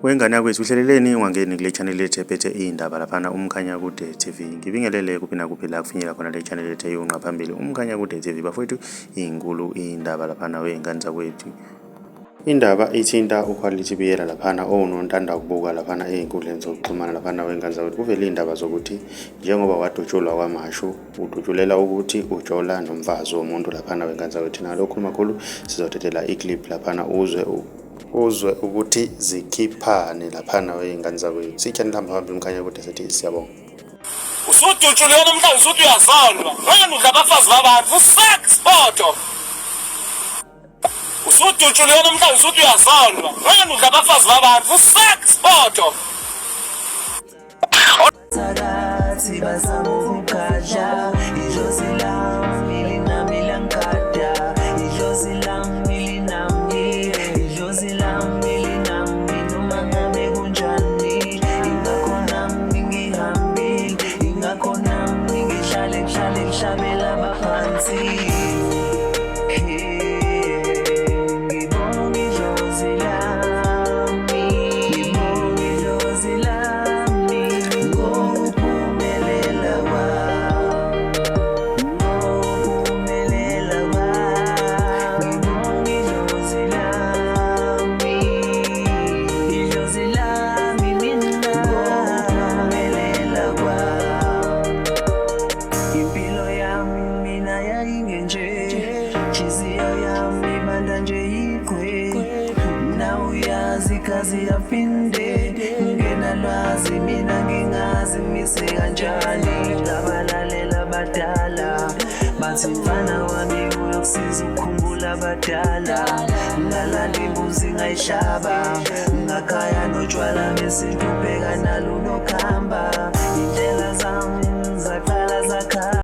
Wengane yakwethu uhleleleni ungangeni kule channel lethu ephethe indaba laphana Umkhanya Kude TV. Ngibingelele kuphi nakuphi la kufinyela khona le channel lethu eyonqa phambili Umkhanya Kude TV bafowethu inkulu indaba laphana wengane zakwethu. Indaba ithinta uQuality Biyela laphana onontanda ukubuka laphana einkundleni zokuxhumana laphana wengane zakwethu. Kuvele indaba zokuthi njengoba wadutshulwa kwaMashu udutshulela ukuthi ujola nomfazi womuntu laphana wengane zakwethu. Nalokho makhulu sizothathela iclip laphana uzwe ukuthi zikhiphane laphana wengane zakwethu. Sitshani lamba phambili Umkhanya Kude sithi siyabonga. Usudutshulwe namhlanje usuthi uyazalwa. Wena udla abafazi babantu usex photo. Usudutshulwe namhlanje usuthi uyazalwa. Wena udla abafazi babantu usex photo. Thakathi basamukadla idlozi lami linami lankada idlozi lami linami idlozi lami linami noma ngabe kunjani ingakho nami ngihambile ingakho nami ngihlale abaphansi. Kazi yapinde ngena lwazi mina ngingazi mise kanjani ngabalalela badala bathi mfana wami uyokusiza ukukhumbula abadala ngalala imbuzi ngayihlaba ngakhaya notshwala besintu bheka nalo nokha